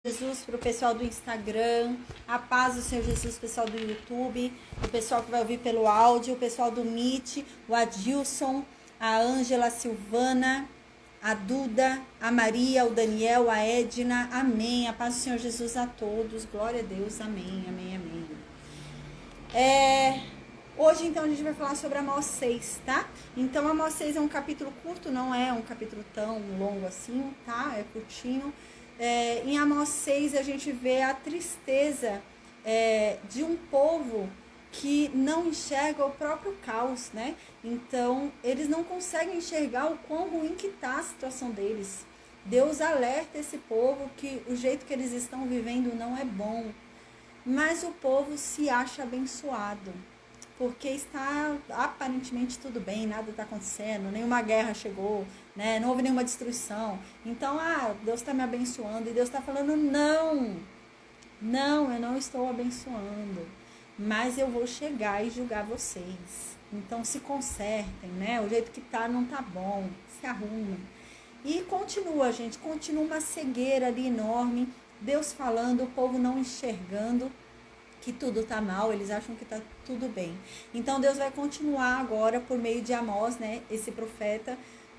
Jesus, para o pessoal do Instagram, a paz do Senhor Jesus, pessoal do YouTube, o pessoal que vai ouvir pelo áudio, o pessoal do Meet, o Adilson, a Ângela, a Silvana, a Duda, a Maria, o Daniel, a Edna, amém. A paz do Senhor Jesus a todos, glória a Deus, amém, amém, amém. Hoje, então, a gente vai falar sobre Amós 6, tá? Então, Amós 6 é um capítulo curto, não é um capítulo tão longo assim, tá? É curtinho. Em Amós 6, a gente vê a tristeza de um povo que não enxerga o próprio caos, né? Então, eles não conseguem enxergar o quão ruim que tá a situação deles. Deus alerta esse povo que o jeito que eles estão vivendo não é bom. Mas o povo se acha abençoado, porque está aparentemente tudo bem, nada está acontecendo, nenhuma guerra chegou, né? Não houve nenhuma destruição. Então, Deus está me abençoando, e Deus está falando, não, eu não estou abençoando, mas eu vou chegar e julgar vocês. Então, se consertem, né? O jeito que tá não tá bom, se arrumem. E continua, gente, continua uma cegueira ali enorme, Deus falando, o povo não enxergando que tudo tá mal, eles acham que tá tudo bem. Então Deus vai continuar agora por meio de Amós, né, esse profeta,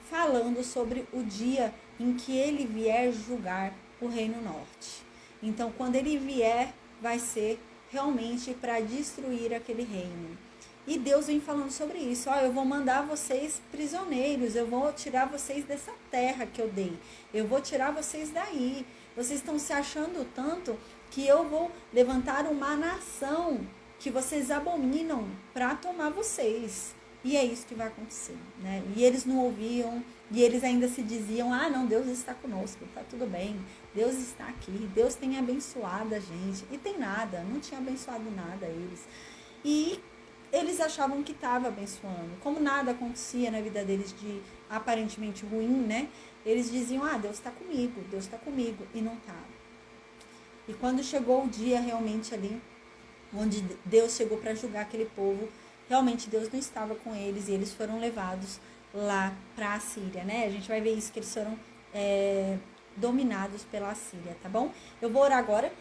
falando sobre o dia em que ele vier julgar o Reino Norte. Então, quando ele vier, vai ser realmente para destruir aquele reino. E Deus vem falando sobre isso. Eu vou mandar vocês prisioneiros, eu vou tirar vocês dessa terra que eu dei. Eu vou tirar vocês daí. Vocês estão se achando tanto que eu vou levantar uma nação que vocês abominam para tomar vocês. E é isso que vai acontecer, né? E eles não ouviam, e eles ainda se diziam, não, Deus está conosco, tá tudo bem, Deus está aqui, Deus tem abençoado a gente. E tem nada, não tinha abençoado nada a eles. E eles achavam que estava abençoando. Como nada acontecia na vida deles de aparentemente ruim, né? Eles diziam, Deus está comigo, e não estava. E quando chegou o dia realmente ali, onde Deus chegou para julgar aquele povo, realmente Deus não estava com eles e eles foram levados lá para a Síria, né? A gente vai ver isso, que eles foram dominados pela Síria, tá bom? Eu vou orar agora.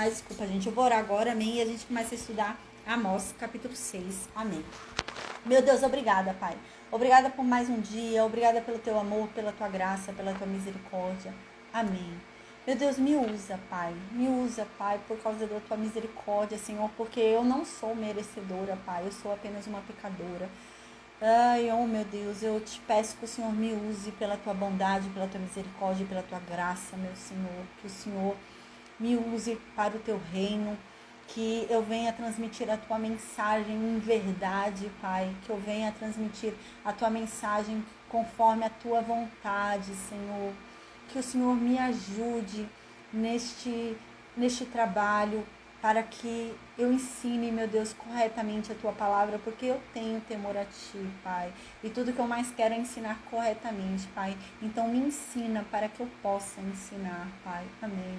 Desculpa, gente. Eu vou orar agora, amém? E a gente começa a estudar Amós, capítulo 6, amém. Meu Deus, obrigada, Pai. Obrigada por mais um dia, obrigada pelo teu amor, pela tua graça, pela tua misericórdia. Amém. Meu Deus, me usa, Pai, por causa da tua misericórdia, Senhor, porque eu não sou merecedora, Pai, eu sou apenas uma pecadora. Meu Deus, eu te peço que o Senhor me use pela tua bondade, pela tua misericórdia, pela tua graça, meu Senhor, que o Senhor me use para o teu reino, que eu venha transmitir a tua mensagem em verdade, Pai, que eu venha transmitir a tua mensagem conforme a tua vontade, Senhor. Que o Senhor me ajude neste trabalho, para que eu ensine, meu Deus, corretamente a tua palavra, porque eu tenho temor a ti, Pai. E tudo que eu mais quero é ensinar corretamente, Pai. Então me ensina para que eu possa ensinar, Pai. Amém.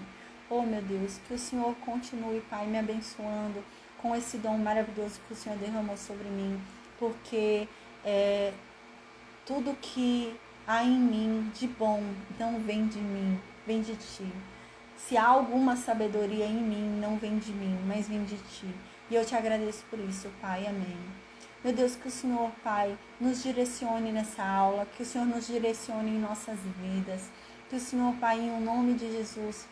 Meu Deus, que o Senhor continue, Pai, me abençoando com esse dom maravilhoso que o Senhor derramou sobre mim, porque tudo que há em mim de bom não vem de mim, vem de ti. Se há alguma sabedoria em mim, não vem de mim, mas vem de ti. E eu te agradeço por isso, Pai. Amém. Meu Deus, que o Senhor, Pai, nos direcione nessa aula, que o Senhor nos direcione em nossas vidas, que o Senhor, Pai, em nome de Jesus,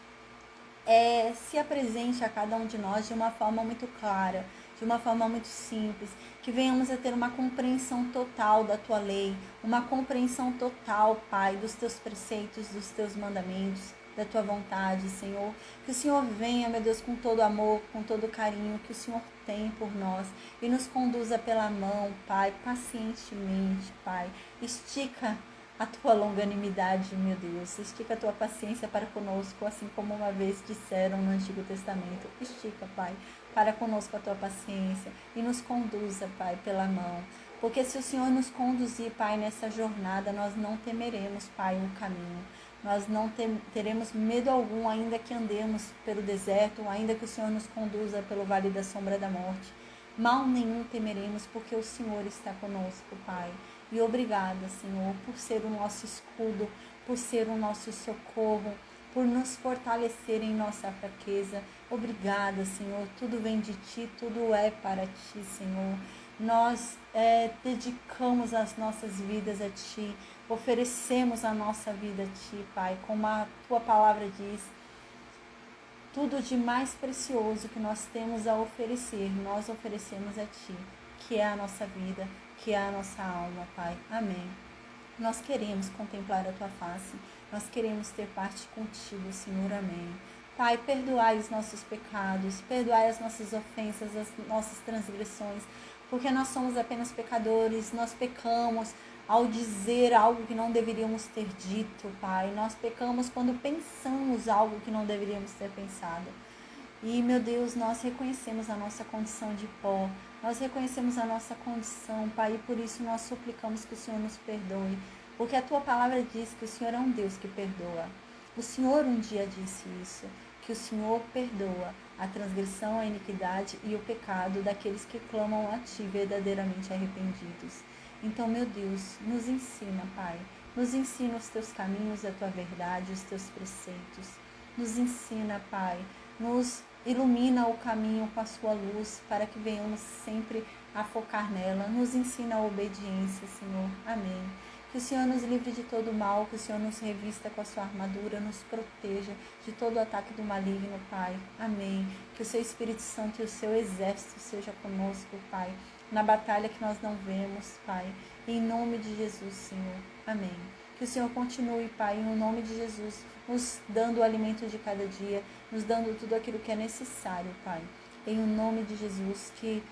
se apresente a cada um de nós de uma forma muito clara, de uma forma muito simples, que venhamos a ter uma compreensão total da tua lei, uma compreensão total, Pai, dos teus preceitos, dos teus mandamentos, da tua vontade, Senhor. Que o Senhor venha, meu Deus, com todo amor, com todo carinho que o Senhor tem por nós e nos conduza pela mão, Pai, pacientemente, Pai. Estica a tua longanimidade, meu Deus. Estica a tua paciência para conosco, assim como uma vez disseram no Antigo Testamento. Estica, Pai, para conosco a tua paciência e nos conduza, Pai, pela mão. Porque se o Senhor nos conduzir, Pai, nessa jornada, nós não temeremos, Pai, o caminho. Nós não teremos medo algum, ainda que andemos pelo deserto, ainda que o Senhor nos conduza pelo vale da sombra da morte. Mal nenhum temeremos, porque o Senhor está conosco, Pai. E obrigada, Senhor, por ser o nosso escudo, por ser o nosso socorro, por nos fortalecer em nossa fraqueza. Obrigada, Senhor. Tudo vem de Ti, tudo é para Ti, Senhor. Nós dedicamos as nossas vidas a Ti, oferecemos a nossa vida a Ti, Pai, como a Tua palavra diz. Tudo de mais precioso que nós temos a oferecer, nós oferecemos a Ti, que é a nossa vida, que é a nossa alma, Pai. Amém. Nós queremos contemplar a Tua face, nós queremos ter parte contigo, Senhor. Amém. Pai, perdoai os nossos pecados, perdoai as nossas ofensas, as nossas transgressões, porque nós somos apenas pecadores, nós pecamos ao dizer algo que não deveríamos ter dito, Pai. Nós pecamos quando pensamos algo que não deveríamos ter pensado. E, meu Deus, nós reconhecemos a nossa condição de pó, nós reconhecemos a nossa condição, Pai, e por isso nós suplicamos que o Senhor nos perdoe, porque a Tua palavra diz que o Senhor é um Deus que perdoa. O Senhor um dia disse isso, que o Senhor perdoa a transgressão, a iniquidade e o pecado daqueles que clamam a Ti verdadeiramente arrependidos. Então, meu Deus, nos ensina, Pai, nos ensina os Teus caminhos, a Tua verdade, os Teus preceitos. Nos ensina, Pai, nos ilumina o caminho com a Sua luz, para que venhamos sempre a focar nela. Nos ensina a obediência, Senhor. Amém. Que o Senhor nos livre de todo mal, que o Senhor nos revista com a Sua armadura, nos proteja de todo ataque do maligno, Pai. Amém. Que o Seu Espírito Santo e o Seu exército seja conosco, Pai, na batalha que nós não vemos, Pai. Em nome de Jesus, Senhor. Amém. Que o Senhor continue, Pai, em nome de Jesus, nos dando o alimento de cada dia, nos dando tudo aquilo que é necessário, Pai. Em nome de Jesus, que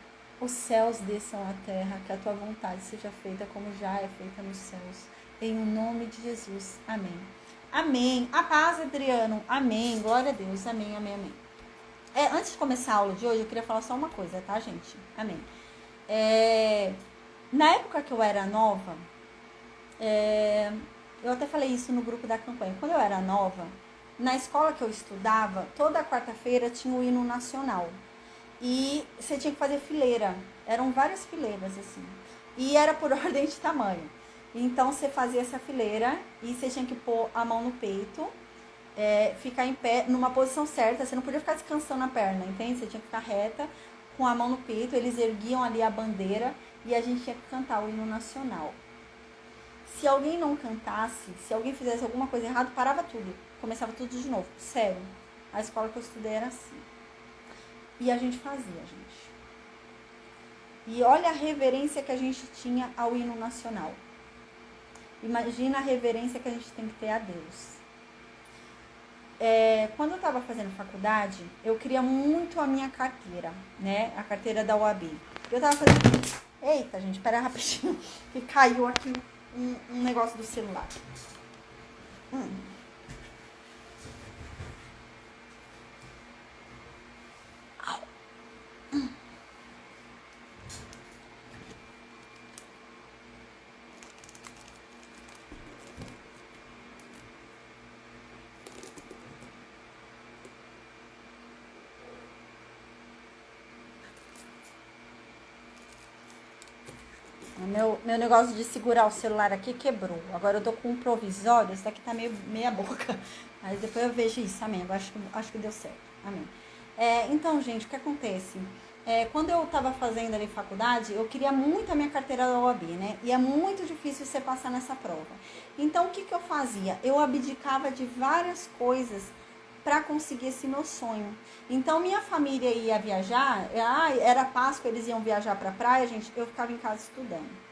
os céus desçam à terra, que a Tua vontade seja feita como já é feita nos céus. Em nome de Jesus. Amém. Amém. A paz, Adriano. Amém. Glória a Deus. Amém, amém, amém. Antes de começar a aula de hoje, eu queria falar só uma coisa, tá, gente? Amém. Na época que eu era nova, eu até falei isso no grupo da campanha. Quando eu era nova, na escola que eu estudava, toda quarta-feira tinha o hino nacional. E você tinha que fazer fileira. Eram várias fileiras, assim. E era por ordem de tamanho. Então, você fazia essa fileira e você tinha que pôr a mão no peito, ficar em pé, numa posição certa. Você não podia ficar descansando a perna, entende? Você tinha que ficar reta, com a mão no peito. Eles erguiam ali a bandeira e a gente tinha que cantar o hino nacional. Se alguém não cantasse, se alguém fizesse alguma coisa errada, parava tudo. Começava tudo de novo. Sério. A escola que eu estudei era assim. E a gente fazia, gente. E olha a reverência que a gente tinha ao hino nacional. Imagina a reverência que a gente tem que ter a Deus. Quando eu estava fazendo faculdade, eu queria muito a minha carteira, né? A carteira da OAB. Eu estava fazendo... Eita, gente, pera rapidinho. Que caiu aqui um negócio do celular. Meu negócio de segurar o celular aqui quebrou. Agora eu tô com um provisório. Esse daqui tá meia boca. Mas depois eu vejo isso. Amém. Eu acho que deu certo. Amém. Então, gente, o que acontece? Quando eu tava fazendo ali faculdade, eu queria muito a minha carteira da OAB, né? E é muito difícil você passar nessa prova. Então, o que eu fazia? Eu abdicava de várias coisas para conseguir esse meu sonho. Então, minha família ia viajar, era Páscoa, eles iam viajar para a praia, gente, eu ficava em casa estudando.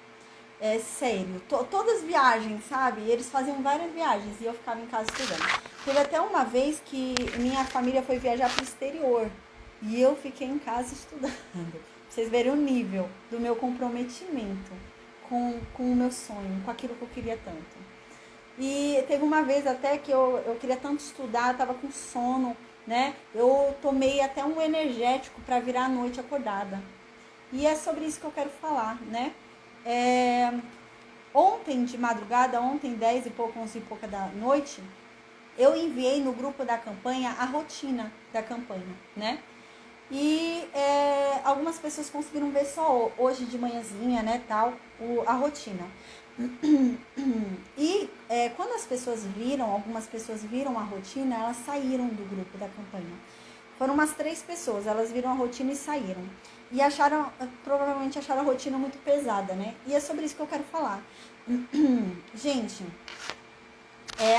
Sério, todas as viagens, sabe? Eles faziam várias viagens e eu ficava em casa estudando. Teve até uma vez que minha família foi viajar para o exterior e eu fiquei em casa estudando. Pra vocês verem o nível do meu comprometimento com o meu sonho, com aquilo que eu queria tanto. E teve uma vez até que eu queria tanto estudar, eu tava com sono, né? Eu tomei até um energético para virar a noite acordada. E é sobre isso que eu quero falar, né? Ontem de madrugada, 10 e pouco, 11 e pouca da noite, eu enviei no grupo da campanha a rotina da campanha, né? E algumas pessoas conseguiram ver só hoje de manhãzinha, né, tal, a rotina. E quando as pessoas viram, algumas pessoas viram a rotina, elas saíram do grupo da campanha. Foram umas 3 pessoas, elas viram a rotina e saíram. E provavelmente acharam a rotina muito pesada, né? E é sobre isso que eu quero falar. Gente,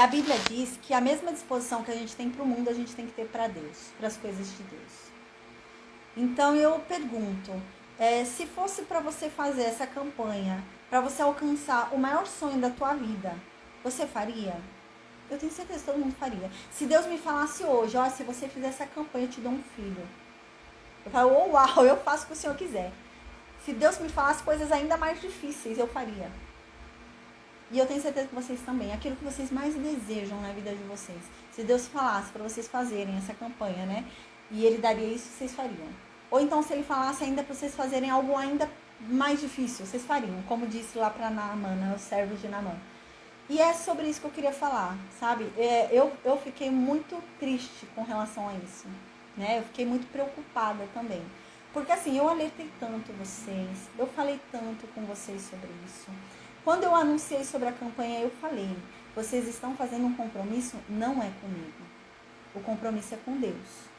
a Bíblia diz que a mesma disposição que a gente tem para o mundo, a gente tem que ter para Deus, para as coisas de Deus. Então eu pergunto, se fosse para você fazer essa campanha, para você alcançar o maior sonho da tua vida, você faria? Eu tenho certeza que todo mundo faria. Se Deus me falasse hoje, ó, se você fizer essa campanha, eu te dou um filho. Eu falo, oh, uau, eu faço o que o Senhor quiser. Se Deus me falasse coisas ainda mais difíceis, eu faria. E eu tenho certeza que vocês também. Aquilo que vocês mais desejam na vida de vocês. Se Deus falasse para vocês fazerem essa campanha, né? E Ele daria isso, vocês fariam. Ou então, se Ele falasse ainda para vocês fazerem algo ainda mais difícil, vocês fariam. Como disse lá para Naamã, né, os servos de Naamã. E é sobre isso que eu queria falar, sabe? Eu fiquei muito triste com relação a isso, né? Eu fiquei muito preocupada também. Porque assim, eu alertei tanto vocês, eu falei tanto com vocês sobre isso. Quando eu anunciei sobre a campanha, eu falei, vocês estão fazendo um compromisso? Não é comigo. O compromisso é com Deus.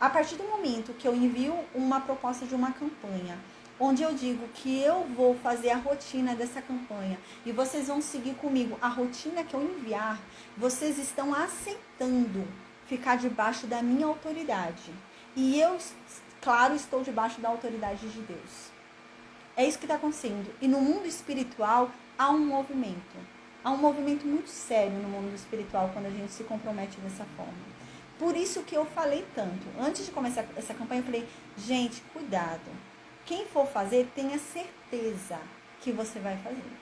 A partir do momento que eu envio uma proposta de uma campanha, onde eu digo que eu vou fazer a rotina dessa campanha e vocês vão seguir comigo a rotina que eu enviar, vocês estão aceitando ficar debaixo da minha autoridade. E eu, claro, estou debaixo da autoridade de Deus. É isso que está acontecendo. E no mundo espiritual há um movimento. Há um movimento muito sério no mundo espiritual quando a gente se compromete dessa forma. Por isso que eu falei tanto. Antes de começar essa campanha, eu falei, gente, cuidado. Quem for fazer, tenha certeza que você vai fazer.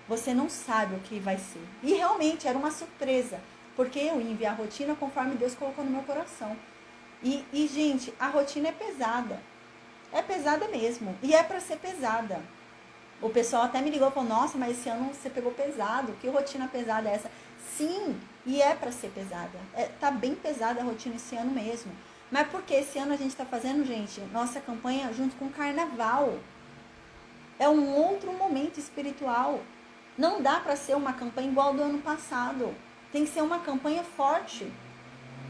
Você não sabe o que vai ser. E realmente era uma surpresa, porque eu ia enviar a rotina conforme Deus colocou no meu coração. E gente, a rotina é pesada. É pesada mesmo. E é para ser pesada. O pessoal até me ligou e falou, nossa, mas esse ano você pegou pesado. Que rotina pesada é essa? Sim, e é para ser pesada. Tá bem pesada a rotina esse ano mesmo. Mas porque esse ano a gente está fazendo, gente, nossa campanha junto com o carnaval. É um outro momento espiritual. Não dá para ser uma campanha igual do ano passado. Tem que ser uma campanha forte.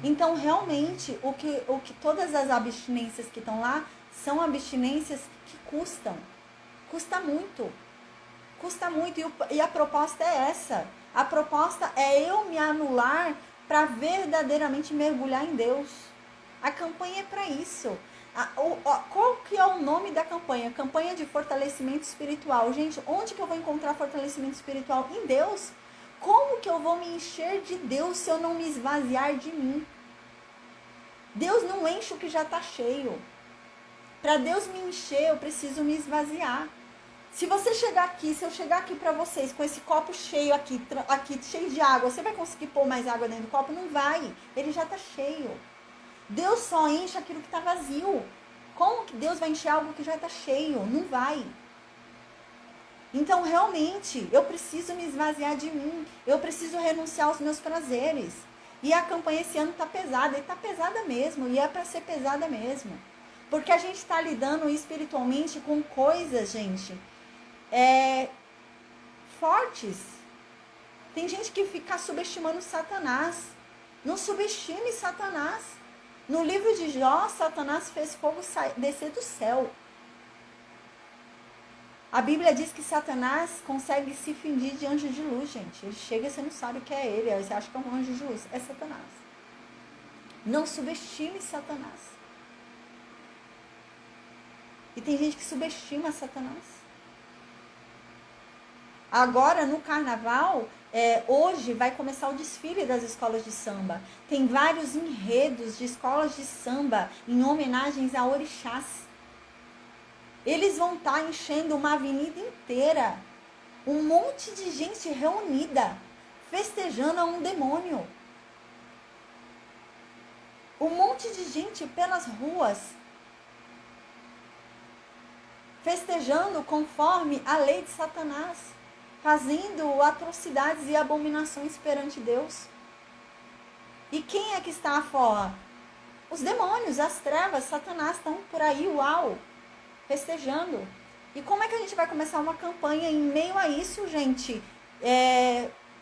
Então, realmente, o que todas as abstinências que estão lá são abstinências que custam. Custa muito. Custa muito. E a proposta é essa. A proposta é eu me anular para verdadeiramente mergulhar em Deus. A campanha é para isso. Qual que é o nome da campanha? Campanha de fortalecimento espiritual. Gente, onde que eu vou encontrar fortalecimento espiritual? Em Deus. Como que eu vou me encher de Deus se eu não me esvaziar de mim? Deus não enche o que já está cheio. Para Deus me encher, eu preciso me esvaziar. Se você chegar aqui, se eu chegar aqui para vocês com esse copo cheio aqui cheio de água, você vai conseguir pôr mais água dentro do copo? Não vai. Ele já está cheio. Deus só enche aquilo que está vazio. Como que Deus vai encher algo que já está cheio? Não vai. Então, realmente, eu preciso me esvaziar de mim. Eu preciso renunciar aos meus prazeres. E a campanha esse ano está pesada. E está pesada mesmo. E é para ser pesada mesmo. Porque a gente está lidando espiritualmente com coisas, gente, fortes. Tem gente que fica subestimando Satanás. Não subestime Satanás. No livro de Jó, Satanás fez fogo descer do céu. A Bíblia diz que Satanás consegue se fingir de anjo de luz, gente. Ele chega e você não sabe o que é ele. Você acha que é um anjo de luz. É Satanás. Não subestime Satanás. E tem gente que subestima Satanás. Agora, no carnaval, hoje vai começar o desfile das escolas de samba. Tem vários enredos de escolas de samba em homenagens a orixás. Eles vão estar enchendo uma avenida inteira. Um monte de gente reunida, festejando a um demônio. Um monte de gente pelas ruas, festejando conforme a lei de Satanás, fazendo atrocidades e abominações perante Deus. E quem é que está fora? Os demônios, as trevas, Satanás estão por aí, uau, festejando. E como é que a gente vai começar uma campanha em meio a isso, gente?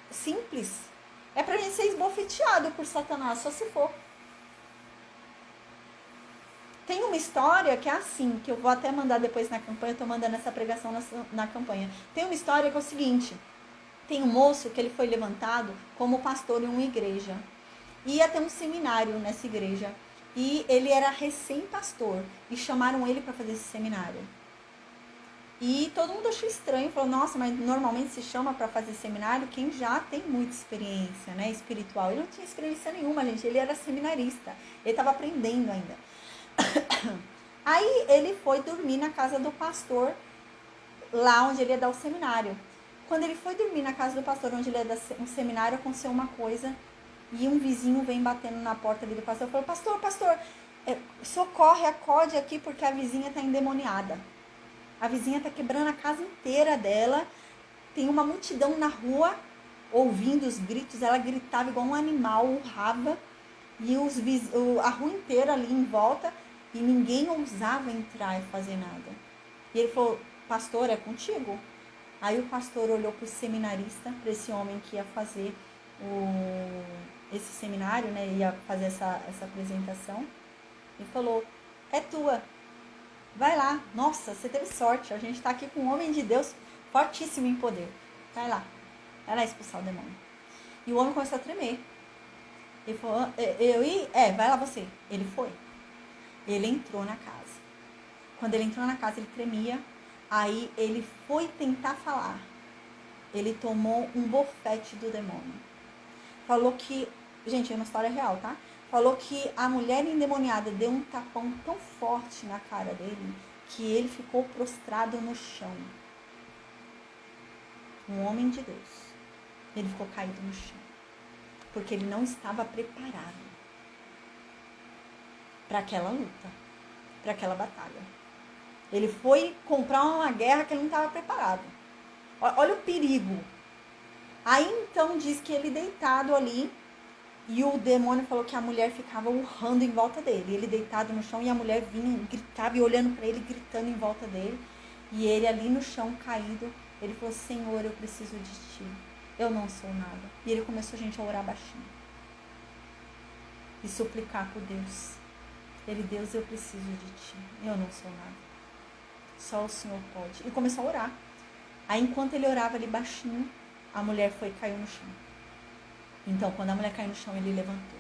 Simples. É pra gente ser esbofeteado por Satanás, só se for. Tem uma história que é assim, que eu vou até mandar depois na campanha, eu tô mandando essa pregação na campanha. Tem uma história que é o seguinte, tem um moço que ele foi levantado como pastor em uma igreja. Ia ter um seminário nessa igreja. E ele era recém-pastor. E chamaram ele para fazer esse seminário. E todo mundo achou estranho. Falou, nossa, mas normalmente se chama para fazer seminário quem já tem muita experiência, né, espiritual. Ele não tinha experiência nenhuma, gente. Ele era seminarista. Ele estava aprendendo ainda. Aí ele foi dormir na casa do pastor, lá onde ele ia dar o seminário. Quando ele foi dormir na casa do pastor, onde ele ia dar um seminário, aconteceu uma coisa. E um vizinho vem batendo na porta ali do pastor e falou, pastor, socorre, acode aqui porque a vizinha está endemoniada. A vizinha está quebrando a casa inteira dela. Tem uma multidão na rua ouvindo os gritos. Ela gritava igual um animal, urrava. E a rua inteira ali em volta. E ninguém ousava entrar e fazer nada. E ele falou, pastor, é contigo? Aí o pastor olhou para o seminarista, para esse homem que ia fazer esse seminário, né, ia fazer essa apresentação, e falou, é tua, vai lá, nossa, você teve sorte, a gente está aqui com um homem de Deus fortíssimo em poder, vai lá expulsar o demônio. E o homem começou a tremer. Ele falou, vai lá você. Ele foi. Ele entrou na casa. Quando ele entrou na casa, ele tremia. Aí ele foi tentar falar. Ele tomou um bofete do demônio. Falou que, gente, é uma história real, tá? Falou que a mulher endemoniada deu um tapão tão forte na cara dele que ele ficou prostrado no chão. Um homem de Deus. Ele ficou caído no chão. Porque ele não estava preparado para aquela luta, para aquela batalha. Ele foi comprar uma guerra que ele não estava preparado. Olha o perigo. Aí então diz que ele deitado ali, e o demônio falou que a mulher ficava urrando em volta dele. Ele deitado no chão e a mulher vinha, gritava e olhando para ele, gritando em volta dele. E ele ali no chão, caído, ele falou, Senhor, eu preciso de ti. Eu não sou nada. E ele começou, gente, a orar baixinho. E suplicar por Deus. Ele, Deus, eu preciso de ti. Eu não sou nada. Só o Senhor pode. E começou a orar. Aí, enquanto ele orava ali baixinho, a mulher foi e caiu no chão. Então, quando a mulher caiu no chão, ele levantou.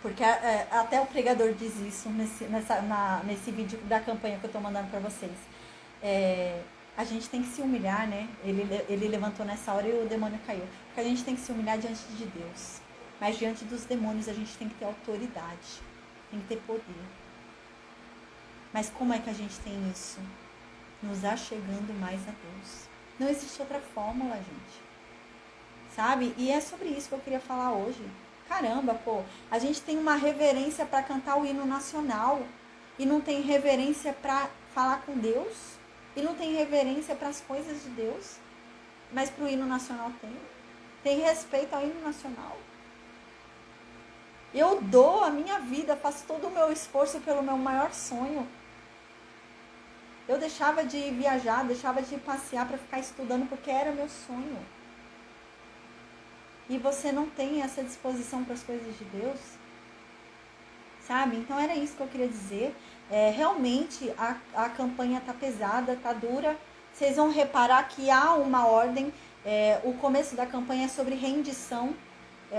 Porque até o pregador diz isso nesse vídeo da campanha que eu estou mandando para vocês. A gente tem que se humilhar, né? Ele levantou nessa hora e o demônio caiu. Porque a gente tem que se humilhar diante de Deus. Mas diante dos demônios a gente tem que ter autoridade. Tem que ter poder. Mas como é que a gente tem isso? Nos achegando mais a Deus. Não existe outra fórmula, gente. Sabe? E é sobre isso que eu queria falar hoje. Caramba, pô. A gente tem uma reverência para cantar o hino nacional. E não tem reverência para falar com Deus. E não tem reverência para as coisas de Deus. Mas para o hino nacional tem. Tem respeito ao hino nacional. Eu dou a minha vida, faço todo o meu esforço pelo meu maior sonho. Eu deixava de viajar, deixava de passear para ficar estudando porque era meu sonho. E você não tem essa disposição para as coisas de Deus? Sabe? Então era isso que eu queria dizer. Realmente a campanha tá pesada, tá dura. Vocês vão reparar que há uma ordem. O começo da campanha é sobre rendição.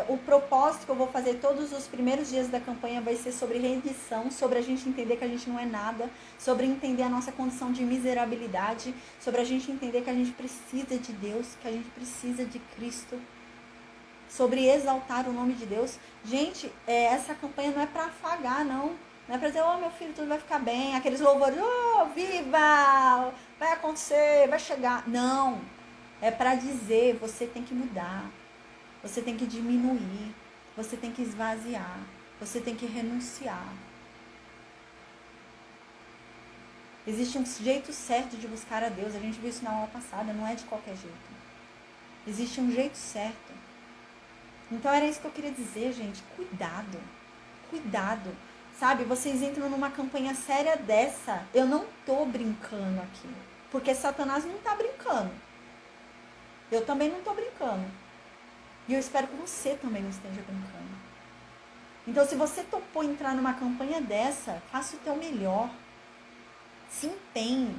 O propósito que eu vou fazer todos os primeiros dias da campanha vai ser sobre rendição, sobre a gente entender que a gente não é nada, sobre entender a nossa condição de miserabilidade, sobre a gente entender que a gente precisa de Deus, que a gente precisa de Cristo, sobre exaltar o nome de Deus. Gente, essa campanha não é para afagar, não. Não é para dizer, meu filho, tudo vai ficar bem, aqueles louvores, viva, vai acontecer, vai chegar. Não, é para dizer, você tem que mudar. Você tem que diminuir, você tem que esvaziar, você tem que renunciar. Existe um jeito certo de buscar a Deus, a gente viu isso na aula passada, não é de qualquer jeito. Existe um jeito certo. Então era isso que eu queria dizer, gente, cuidado, cuidado. Sabe, vocês entram numa campanha séria dessa. Eu não tô brincando aqui. Porque Satanás não tá brincando. Eu também não tô brincando. E eu espero que você também não esteja brincando. Então, se você topou entrar numa campanha dessa, faça o teu melhor. Se empenhe.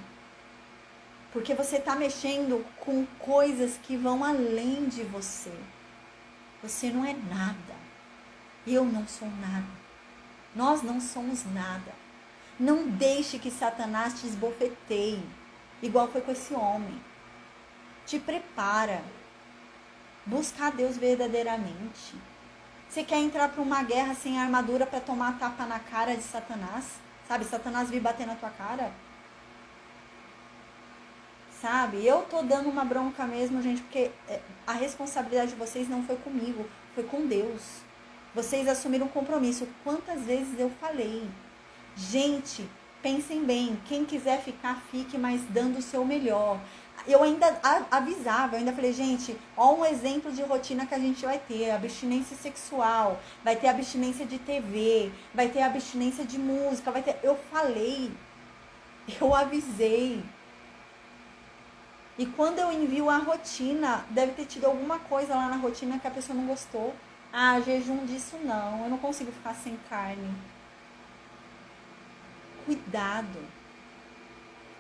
Porque você está mexendo com coisas que vão além de você. Você não é nada. Eu não sou nada. Nós não somos nada. Não deixe que Satanás te esbofeteie, igual foi com esse homem. Te prepara. Busca a Deus verdadeiramente. Você quer entrar para uma guerra sem armadura para tomar tapa na cara de Satanás? Sabe, Satanás vir bater na tua cara? Sabe, eu tô dando uma bronca mesmo, gente, porque a responsabilidade de vocês não foi comigo, foi com Deus. Vocês assumiram um compromisso. Quantas vezes eu falei? Gente, pensem bem, quem quiser ficar, fique, mas dando o seu melhor. Eu ainda avisava, eu ainda falei, gente, ó um exemplo de rotina que a gente vai ter, abstinência sexual, vai ter abstinência de TV, vai ter abstinência de música, vai ter... Eu falei, eu avisei. E quando eu envio a rotina, deve ter tido alguma coisa lá na rotina que a pessoa não gostou. Ah, jejum disso não, eu não consigo ficar sem carne. Cuidado.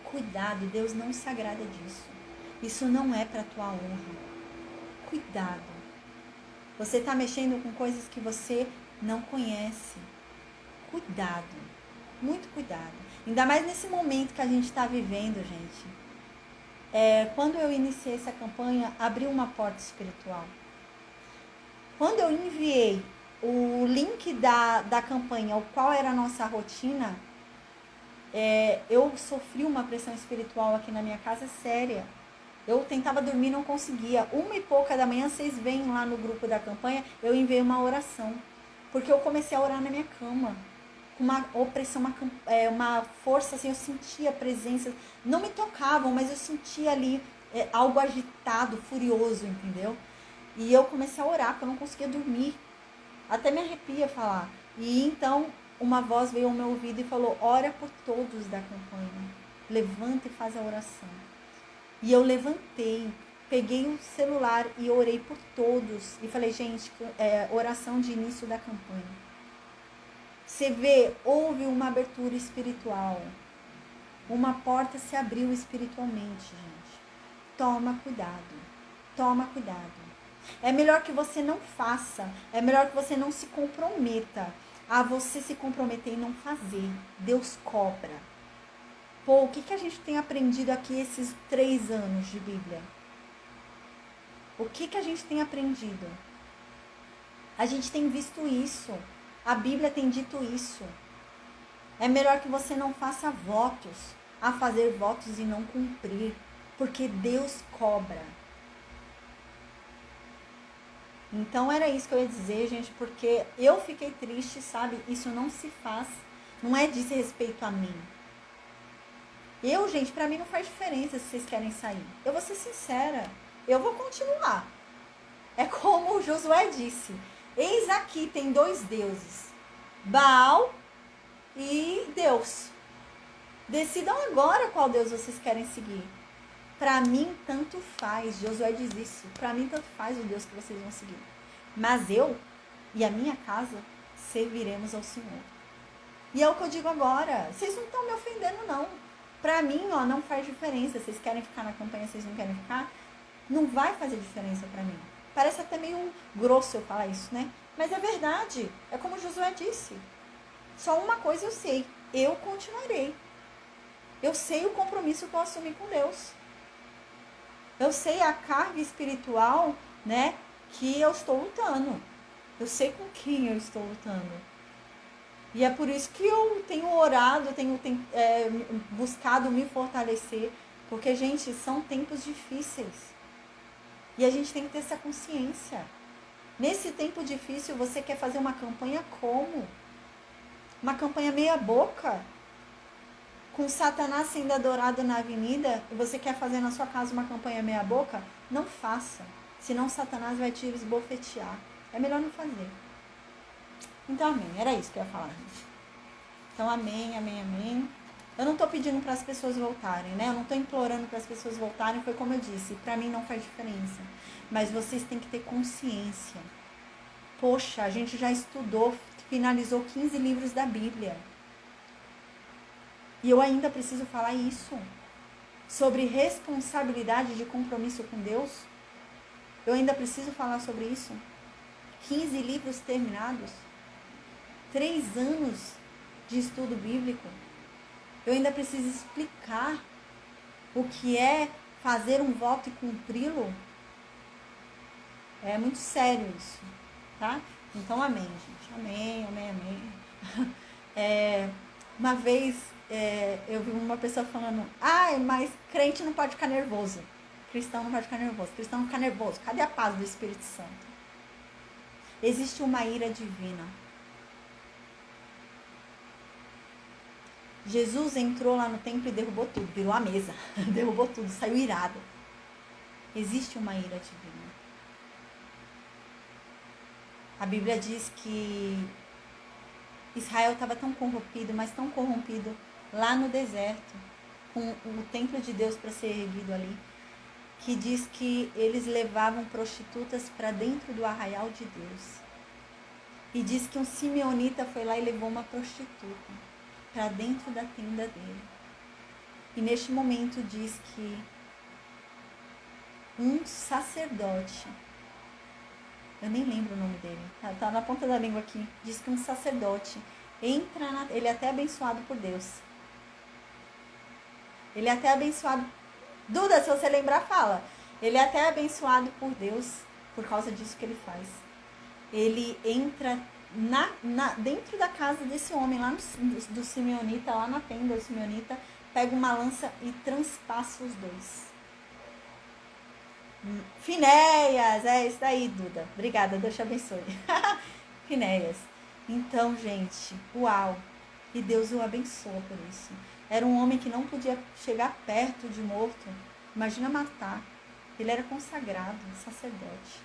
Cuidado, Deus não se agrada disso. Isso não é para tua honra. Cuidado. Você está mexendo com coisas que você não conhece. Cuidado. Muito cuidado. Ainda mais nesse momento que a gente está vivendo, gente. Quando eu iniciei essa campanha, abriu uma porta espiritual. Quando eu enviei o link da campanha, qual era a nossa rotina, eu sofri uma pressão espiritual aqui na minha casa séria. Eu tentava dormir, não conseguia. 1h pouca da manhã, vocês veem lá no grupo da campanha, eu enviei uma oração. Porque eu comecei a orar na minha cama. Uma opressão, uma força, assim, eu sentia a presença. Não me tocavam, mas eu sentia ali algo agitado, furioso, entendeu? E eu comecei a orar, porque eu não conseguia dormir. Até me arrepia falar. E então, uma voz veio ao meu ouvido e falou, ora por todos da campanha. Levanta e faz a oração. E eu levantei, peguei o celular e orei por todos. E falei, gente, oração de início da campanha. Você vê, houve uma abertura espiritual. Uma porta se abriu espiritualmente, gente. Toma cuidado. Toma cuidado. É melhor que você não faça. É melhor que você não se comprometa a você se comprometer e não fazer. Deus cobra. Pô, o que a gente tem aprendido aqui esses 3 anos de Bíblia? O que a gente tem aprendido? A gente tem visto isso. A Bíblia tem dito isso. É melhor que você não faça votos a fazer votos e não cumprir. Porque Deus cobra. Então era isso que eu ia dizer, gente, porque eu fiquei triste, sabe? Isso não se faz. Não é diz respeito a mim. Eu, gente, pra mim não faz diferença se vocês querem sair. Eu vou ser sincera. Eu vou continuar. É como o Josué disse. Eis aqui tem 2 deuses. Baal e Deus. Decidam agora qual Deus vocês querem seguir. Pra mim, tanto faz. Josué diz isso. Pra mim, tanto faz o Deus que vocês vão seguir. Mas eu e a minha casa serviremos ao Senhor. E é o que eu digo agora. Vocês não estão me ofendendo, não. Pra mim, ó, não faz diferença. Vocês querem ficar na campanha, vocês não querem ficar? Não vai fazer diferença pra mim. Parece até meio grosso eu falar isso, né? Mas é verdade. É como Josué disse. Só uma coisa eu sei. Eu continuarei. Eu sei o compromisso que eu assumi com Deus. Eu sei a carga espiritual, né, que eu estou lutando. Eu sei com quem eu estou lutando. E é por isso que eu tenho orado, tenho buscado me fortalecer. Porque, gente, são tempos difíceis. E a gente tem que ter essa consciência. Nesse tempo difícil, você quer fazer uma campanha como? Uma campanha meia boca? Com Satanás sendo adorado na avenida, e você quer fazer na sua casa uma campanha meia boca? Não faça. Senão Satanás vai te esbofetear. É melhor não fazer. Então, amém. Era isso que eu ia falar, gente. Então, amém, amém, amém. Eu não estou pedindo para as pessoas voltarem, né? Eu não estou implorando para as pessoas voltarem, foi como eu disse, para mim não faz diferença. Mas vocês têm que ter consciência. Poxa, a gente já estudou, finalizou 15 livros da Bíblia. E eu ainda preciso falar isso. Sobre responsabilidade de compromisso com Deus. Eu ainda preciso falar sobre isso. 15 livros terminados. 3 anos de estudo bíblico. Eu ainda preciso explicar o que é fazer um voto e cumpri-lo. É muito sério isso, tá? Então, amém, gente. Amém, amém, amém. Uma vez eu vi uma pessoa falando, mas crente não pode ficar nervoso. Cristão não pode ficar nervoso. Cristão não fica nervoso. Cadê a paz do Espírito Santo? Existe uma ira divina. Jesus entrou lá no templo e derrubou tudo, virou a mesa, derrubou tudo, saiu irado. Existe uma ira divina. A Bíblia diz que Israel estava tão corrompido, mas tão corrompido lá no deserto, com o templo de Deus para ser erguido ali, que diz que eles levavam prostitutas para dentro do arraial de Deus. E diz que um simeonita foi lá e levou uma prostituta para dentro da tenda dele. E neste momento diz que um sacerdote, eu nem lembro o nome dele, tá na ponta da língua aqui, diz que um sacerdote entra ele é até abençoado por Deus. Ele é até abençoado. Duda, se você lembrar, fala. Ele é até abençoado por Deus por causa disso que ele faz. Ele entra dentro da casa desse homem, lá do simeonita, lá na tenda do simeonita, pega uma lança e transpassa os dois. Finéias, é isso daí, Duda. Obrigada, Deus te abençoe. Finéias. Então, gente, uau. E Deus o abençoa por isso. Era um homem que não podia chegar perto de morto. Imagina matar. Ele era consagrado, sacerdote.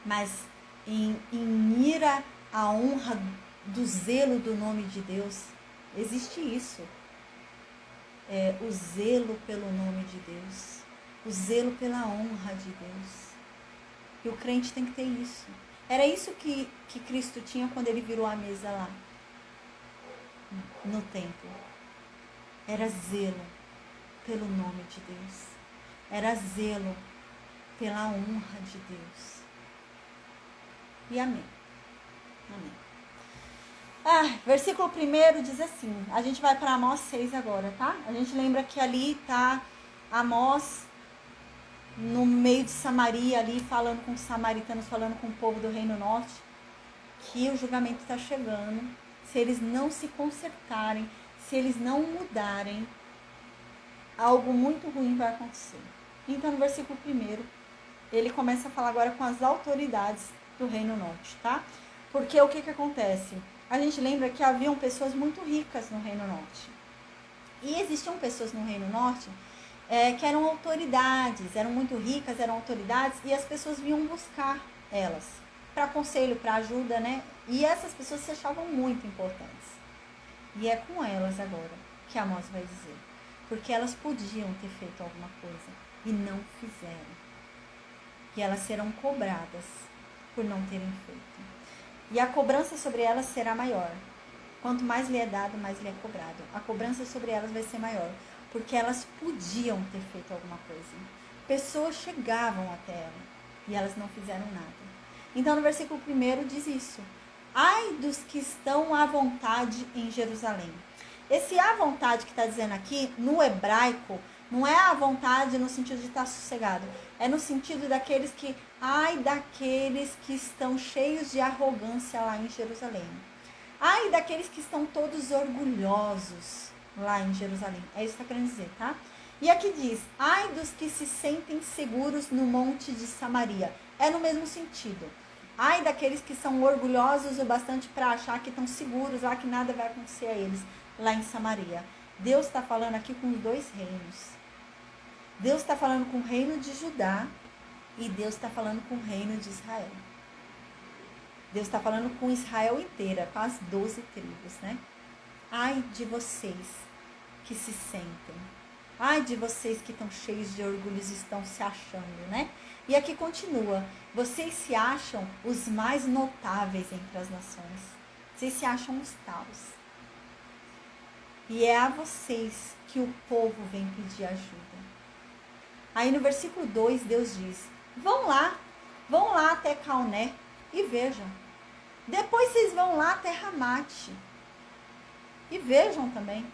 Mas em ira à honra do zelo do nome de Deus, existe isso. O zelo pelo nome de Deus. O zelo pela honra de Deus. E o crente tem que ter isso. Era isso que Cristo tinha quando ele virou a mesa lá no templo. Era zelo pelo nome de Deus. Era zelo pela honra de Deus. E amém. Amém. Versículo 1 diz assim. A gente vai para Amós 6 agora, tá? A gente lembra que ali tá Amós no meio de Samaria ali, falando com os samaritanos, falando com o povo do Reino Norte, que o julgamento está chegando. Se eles não se consertarem, se eles não mudarem, algo muito ruim vai acontecer. Então, no versículo 1, ele começa a falar agora com as autoridades do Reino Norte, tá? Porque o que acontece? A gente lembra que haviam pessoas muito ricas no Reino Norte. E existiam pessoas no Reino Norte que eram autoridades, eram muito ricas, eram autoridades, e as pessoas vinham buscar elas para conselho, para ajuda, né? E essas pessoas se achavam muito importantes. E é com elas agora que Amós vai dizer. Porque elas podiam ter feito alguma coisa e não fizeram. E elas serão cobradas por não terem feito. E a cobrança sobre elas será maior. Quanto mais lhe é dado, mais lhe é cobrado. A cobrança sobre elas vai ser maior. Porque elas podiam ter feito alguma coisa. Pessoas chegavam até ela e elas não fizeram nada. Então, no versículo 1 diz isso. Ai dos que estão à vontade em Jerusalém. Esse à vontade que está dizendo aqui, no hebraico, não é à vontade no sentido de estar sossegado. É no sentido daqueles que, ai daqueles que estão cheios de arrogância lá em Jerusalém. Ai daqueles que estão todos orgulhosos lá em Jerusalém. É isso que está querendo dizer, tá? E aqui diz, ai dos que se sentem seguros no monte de Samaria. É no mesmo sentido. Ai daqueles que são orgulhosos o bastante para achar que estão seguros lá, que nada vai acontecer a eles lá em Samaria. Deus está falando aqui com os dois reinos. Deus está falando com o reino de Judá e Deus está falando com o reino de Israel. Deus está falando com Israel inteira, com as 12 tribos, né? Ai de vocês que se sentem. Ai de vocês que estão cheios de orgulhos e estão se achando, né? E aqui continua. Vocês se acham os mais notáveis entre as nações. Vocês se acham os taus. E é a vocês que o povo vem pedir ajuda. Aí no versículo 2, Deus diz: vão lá até Calné e vejam. Depois vocês vão lá até Ramate e vejam também.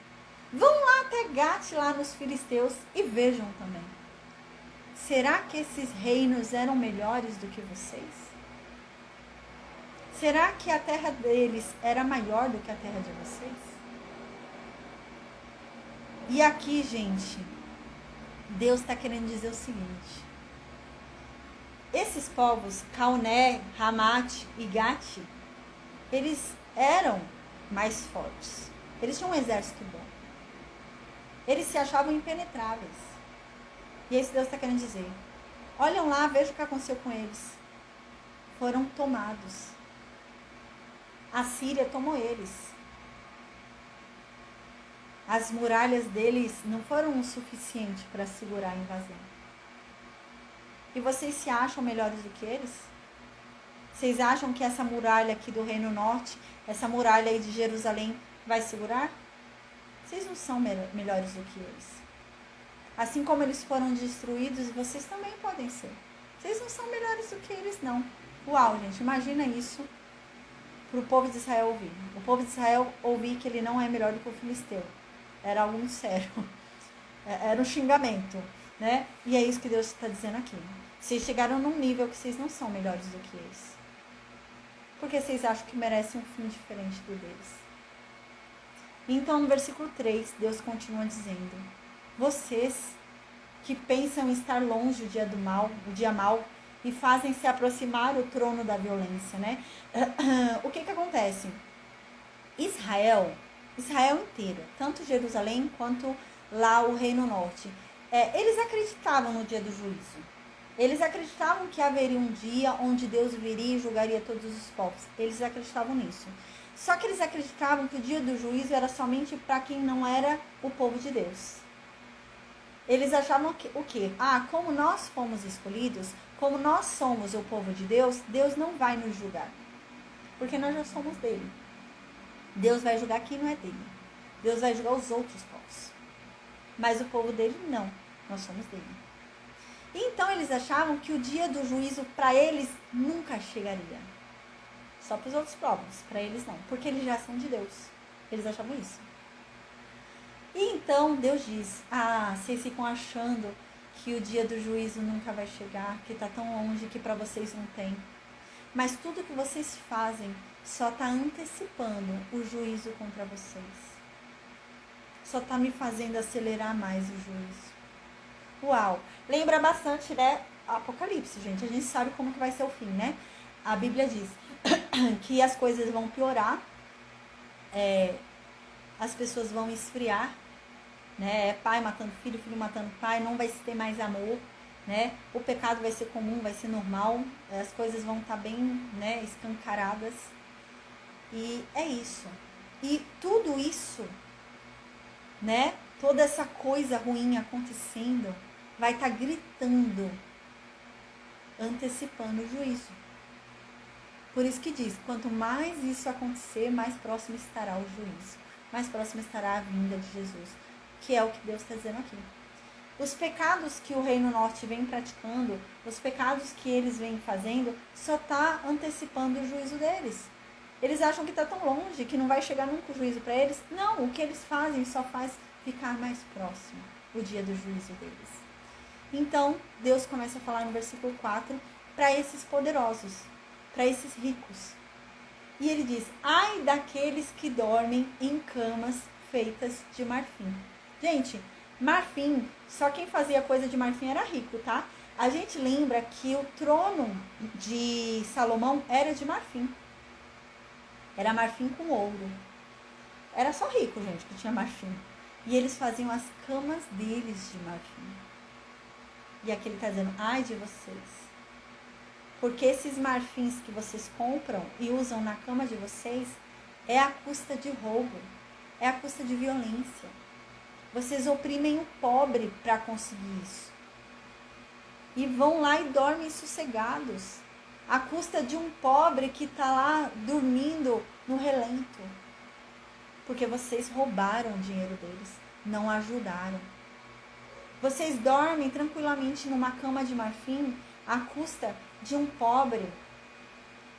Vão lá até Gate, lá nos filisteus, e vejam também. Será que esses reinos eram melhores do que vocês? Será que a terra deles era maior do que a terra de vocês? E aqui, gente, Deus está querendo dizer o seguinte. Esses povos, Calné, Ramate e Gate, eles eram mais fortes. Eles tinham um exército bom. Eles se achavam impenetráveis. E é isso que Deus está querendo dizer. Olham lá, vejam o que aconteceu com eles. Foram tomados. A Síria tomou eles. As muralhas deles não foram o suficiente para segurar a invasão. E vocês se acham melhores do que eles? Vocês acham que essa muralha aqui do Reino Norte, essa muralha aí de Jerusalém, vai segurar? Vocês não são melhores do que eles. Assim como eles foram destruídos, vocês também podem ser. Vocês não são melhores do que eles, não. Uau, gente, imagina isso para o povo de Israel ouvir. O povo de Israel ouvir que ele não é melhor do que o filisteu. Era algo muito sério. Era um xingamento, né? E é isso que Deus está dizendo aqui. Vocês chegaram num nível que vocês não são melhores do que eles. Porque vocês acham que merecem um fim diferente do deles. Então, no versículo 3, Deus continua dizendo: vocês que pensam estar longe do dia mal, e fazem se aproximar o trono da violência, né? O que acontece? Israel inteira, tanto Jerusalém quanto lá o Reino Norte, eles acreditavam no dia do juízo. Eles acreditavam que haveria um dia onde Deus viria e julgaria todos os povos. Eles acreditavam nisso. Só que eles acreditavam que o dia do juízo era somente para quem não era o povo de Deus. Eles achavam que, o quê? Como nós fomos escolhidos, como nós somos o povo de Deus, Deus não vai nos julgar. Porque nós já somos dele. Deus vai julgar quem não é dele. Deus vai julgar os outros povos. Mas o povo dele, não. Nós somos dele. Então eles achavam que o dia do juízo para eles nunca chegaria. Só para os outros povos, para eles não. Porque eles já são de Deus. Eles achavam isso. E então Deus diz: vocês ficam achando que o dia do juízo nunca vai chegar, que está tão longe que para vocês não tem. Mas tudo que vocês fazem só está antecipando o juízo contra vocês. Só está me fazendo acelerar mais o juízo. Uau! Lembra bastante, né? Apocalipse, gente. A gente sabe como que vai ser o fim, né? A Bíblia diz que as coisas vão piorar, as pessoas vão esfriar, né? Pai matando filho, filho matando pai, não vai ter mais amor, né? O pecado vai ser comum, vai ser normal, as coisas vão estar bem, né, escancaradas. E é isso. E tudo isso, né? Toda essa coisa ruim acontecendo vai estar gritando, antecipando o juízo. Por isso que diz, quanto mais isso acontecer, mais próximo estará o juízo. Mais próximo estará a vinda de Jesus. Que é o que Deus está dizendo aqui. Os pecados que o Reino Norte vem praticando, os pecados que eles vêm fazendo, só está antecipando o juízo deles. Eles acham que está tão longe, que não vai chegar nunca o juízo para eles. Não, o que eles fazem só faz ficar mais próximo o dia do juízo deles. Então, Deus começa a falar no versículo 4 para esses poderosos, para esses ricos. E ele diz: ai daqueles que dormem em camas feitas de marfim. Gente, marfim, só quem fazia coisa de marfim era rico, tá? A gente lembra que o trono de Salomão era de marfim. Era marfim com ouro. Era só rico, gente, que tinha marfim. E eles faziam as camas deles de marfim. E aqui ele está dizendo: ai de vocês. Porque esses marfins que vocês compram e usam na cama de vocês é à custa de roubo, é à custa de violência. Vocês oprimem o pobre para conseguir isso. E vão lá e dormem sossegados, à custa de um pobre que está lá dormindo no relento. Porque vocês roubaram o dinheiro deles, não ajudaram. Vocês dormem tranquilamente numa cama de marfim à custa de um pobre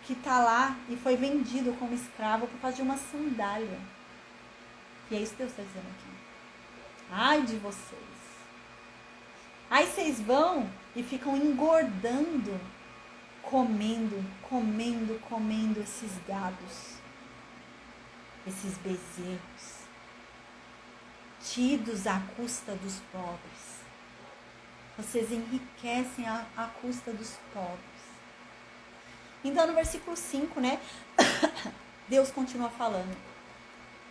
que está lá e foi vendido como escravo por causa de uma sandália. E é isso que Deus está dizendo aqui. Ai de vocês. Aí vocês vão e ficam engordando, comendo esses gados, esses bezerros, tidos à custa dos pobres. Vocês enriquecem à custa dos pobres. Então, no versículo 5, né? Deus continua falando.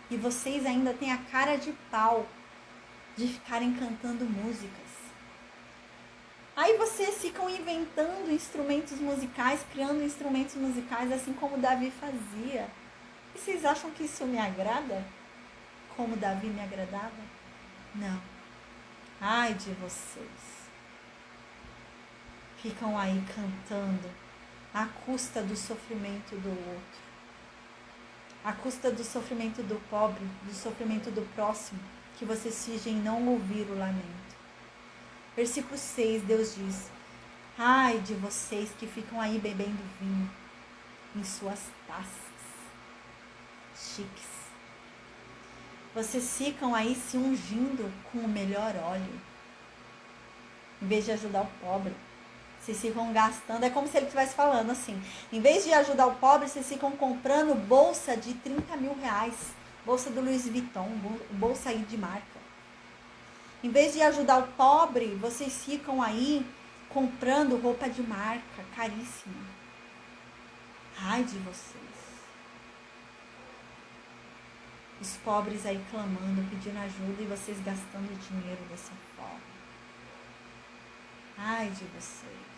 E vocês ainda têm a cara de pau de ficarem cantando músicas. Aí vocês ficam inventando instrumentos musicais, criando instrumentos musicais, assim como Davi fazia. E vocês acham que isso me agrada? Como Davi me agradava? Não. Ai de vocês. Ficam aí cantando à custa do sofrimento do outro, à custa do sofrimento do pobre, do sofrimento do próximo, que vocês fingem não ouvir o lamento. Versículo 6, Deus diz: ai de vocês que ficam aí bebendo vinho em suas taças chiques. Vocês ficam aí se ungindo com o melhor óleo, em vez de ajudar o pobre. Vocês ficam gastando, é como se ele estivesse falando assim, em vez de ajudar o pobre, vocês ficam comprando bolsa de 30 mil reais, bolsa do Louis Vuitton, bolsa aí de marca. Em vez de ajudar o pobre, vocês ficam aí comprando roupa de marca, caríssima. Ai de vocês. Os pobres aí clamando, pedindo ajuda e vocês gastando dinheiro dessa forma. Ai de vocês.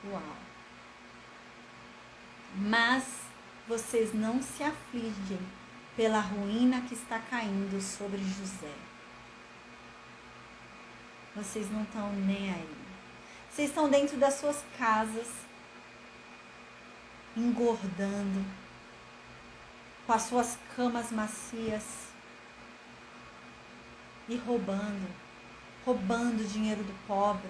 Uau. Mas vocês não se afligem pela ruína que está caindo sobre José. Vocês não estão nem aí. Vocês estão dentro das suas casas, engordando, com as suas camas macias e roubando o dinheiro do pobre,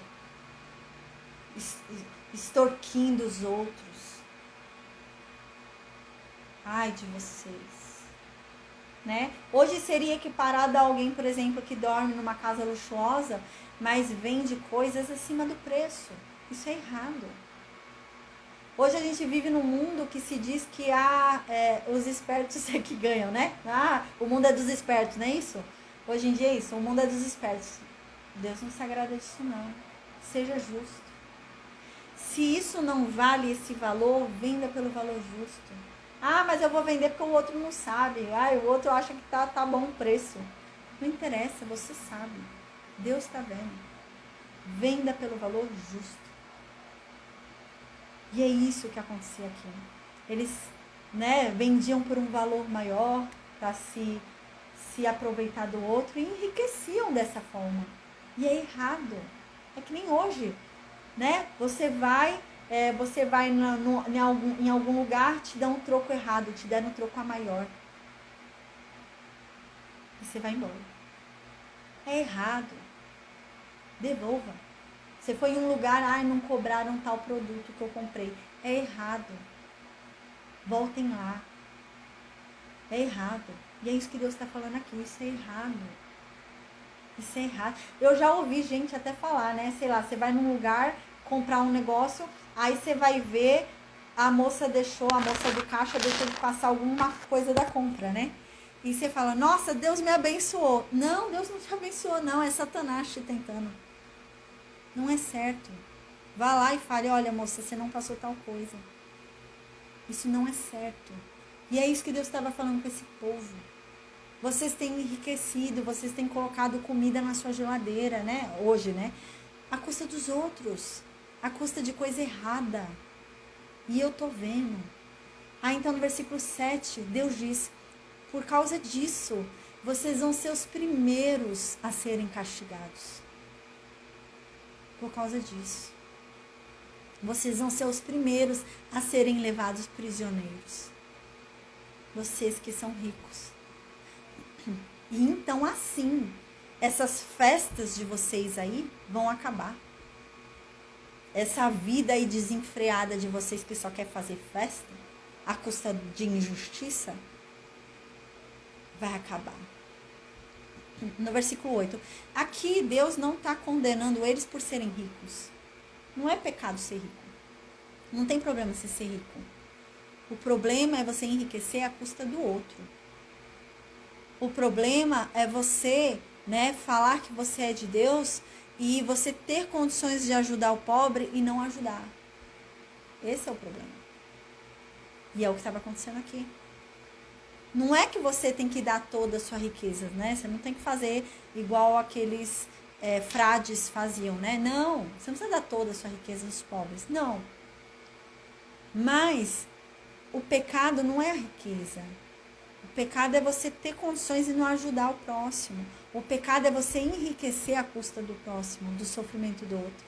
extorquindo os outros. Ai de vocês, né? Hoje seria equiparado a alguém, por exemplo, que dorme numa casa luxuosa, mas vende coisas acima do preço. Isso é errado. Hoje a gente vive num mundo que se diz que os espertos é que ganham, né? O mundo é dos espertos, não é isso? Hoje em dia é isso, o mundo é dos espertos. Deus não se agrada disso não. Seja justo. Se isso não vale esse valor, venda pelo valor justo. Mas eu vou vender porque o outro não sabe. O outro acha que tá bom o preço. Não interessa, você sabe. Deus está vendo. Venda pelo valor justo. E é isso que acontecia aqui. Eles, vendiam por um valor maior para se aproveitar do outro e enriqueciam dessa forma. E é errado. É que nem hoje, né? Você vai em algum lugar, te dá um troco errado, te deram um troco a maior. E você vai embora. É errado. Devolva. Você foi em um lugar, não cobraram tal produto que eu comprei. É errado. Voltem lá. É errado. E é isso que Deus está falando aqui. Isso é errado. Isso é errado. Eu já ouvi gente até falar, né? Sei lá, você vai num lugar comprar um negócio, aí você vai ver, a moça do caixa deixou de passar alguma coisa da compra, né? E você fala, nossa, Deus me abençoou. Não, Deus não te abençoou, não. É Satanás te tentando. Não é certo. Vá lá e fale, olha, moça, você não passou tal coisa. Isso não é certo. E é isso que Deus estava falando com esse povo. Vocês têm enriquecido, vocês têm colocado comida na sua geladeira, né? Hoje, né? À custa dos outros. à custa de coisa errada. E eu tô vendo. Então no versículo 7, Deus diz: por causa disso, vocês vão ser os primeiros a serem castigados. Por causa disso. Vocês vão ser os primeiros a serem levados prisioneiros. Vocês que são ricos. E então assim, essas festas de vocês aí vão acabar. Essa vida aí desenfreada de vocês que só quer fazer festa, à custa de injustiça, vai acabar. No versículo 8. Aqui Deus não está condenando eles por serem ricos. Não é pecado ser rico. Não tem problema você ser rico. O problema é você enriquecer à custa do outro. O problema é você, falar que você é de Deus e você ter condições de ajudar o pobre e não ajudar. Esse é o problema. E é o que estava acontecendo aqui. Não é que você tem que dar toda a sua riqueza, Você não tem que fazer igual aqueles frades faziam, Não, você não precisa dar toda a sua riqueza aos pobres. Não. Mas o pecado não é a riqueza. O pecado é você ter condições e não ajudar o próximo. O pecado é você enriquecer à custa do próximo, do sofrimento do outro.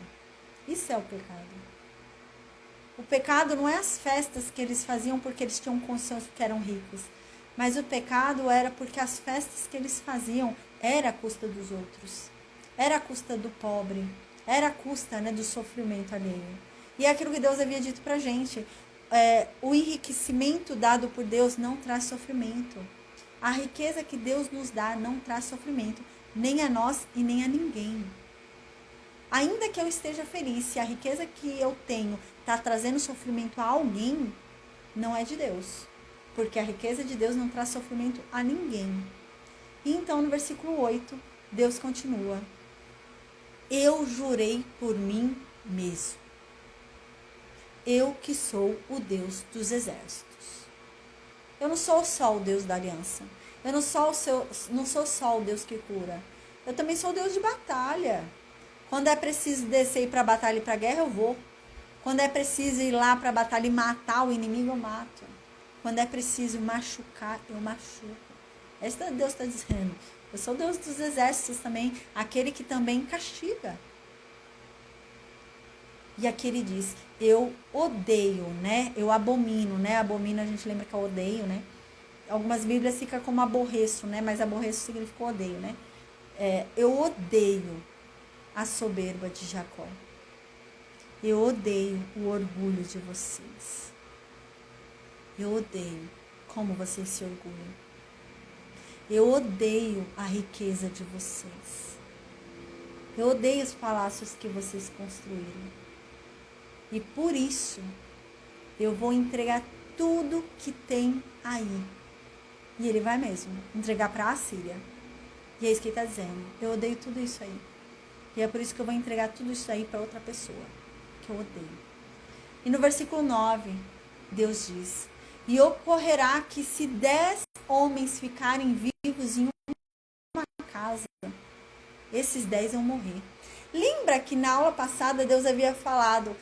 Isso é o pecado. O pecado não é as festas que eles faziam porque eles tinham condições porque eram ricos. Mas o pecado era porque as festas que eles faziam era à custa dos outros. Era à custa do pobre. Era à custa, do sofrimento alheio. E é aquilo que Deus havia dito pra gente. O enriquecimento dado por Deus não traz sofrimento. A riqueza que Deus nos dá não traz sofrimento, nem a nós e nem a ninguém. Ainda que eu esteja feliz, se a riqueza que eu tenho está trazendo sofrimento a alguém, não é de Deus. Porque a riqueza de Deus não traz sofrimento a ninguém. E então no versículo 8, Deus continua: eu jurei por mim mesmo. Eu que sou o Deus dos exércitos. Eu não sou só o Deus da aliança. Eu não sou só o Deus que cura. Eu também sou o Deus de batalha. Quando é preciso descer para a batalha e para a guerra, eu vou. Quando é preciso ir lá para a batalha e matar o inimigo, eu mato. Quando é preciso machucar, eu machuco. É isso que Deus está dizendo. Eu sou o Deus dos exércitos também, aquele que também castiga. E aqui ele diz: eu odeio, Eu abomino, Abomino a gente lembra que é odeio, Algumas bíblias ficam como aborreço, Mas aborreço significa odeio, Eu odeio a soberba de Jacó. Eu odeio o orgulho de vocês. Eu odeio como vocês se orgulham. Eu odeio a riqueza de vocês. Eu odeio os palácios que vocês construíram. E por isso, eu vou entregar tudo que tem aí. E ele vai mesmo entregar para a Assíria. E é isso que ele está dizendo. Eu odeio tudo isso aí. E é por isso que eu vou entregar tudo isso aí para outra pessoa. Que eu odeio. E no versículo 9, Deus diz: e ocorrerá que se 10 homens ficarem vivos em uma casa, esses 10 vão morrer. Lembra que na aula passada Deus havia falado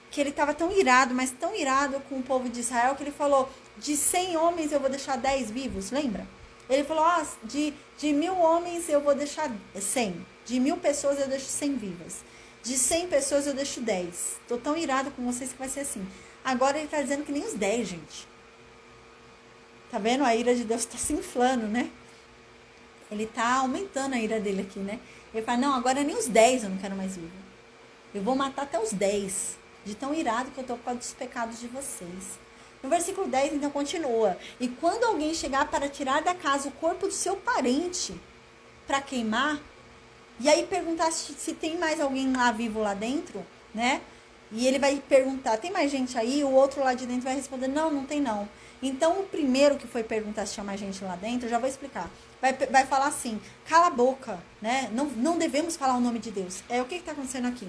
que ele estava tão irado, mas tão irado com o povo de Israel, que ele falou: de 100 homens eu vou deixar 10 vivos, lembra? Ele falou: de 1000 homens eu vou deixar 100. De 1000 pessoas eu deixo 100 vivas. De 100 pessoas eu deixo 10. Estou tão irado com vocês que vai ser assim. Agora ele está dizendo que nem os 10, gente. Tá vendo? A ira de Deus está se inflando, Ele está aumentando a ira dele aqui, Ele fala: não, agora nem os 10 eu não quero mais vivo. Eu vou matar até os 10. De tão irado que eu estou por causa dos pecados de vocês. No versículo 10, então, continua: e quando alguém chegar para tirar da casa o corpo do seu parente para queimar, e aí perguntar se tem mais alguém lá vivo lá dentro, E ele vai perguntar: tem mais gente aí? O outro lá de dentro vai responder: não, não tem não. Então, o primeiro que foi perguntar se tinha mais gente lá dentro, eu já vou explicar. Vai falar assim: cala a boca, Não devemos falar o nome de Deus. O que está acontecendo aqui?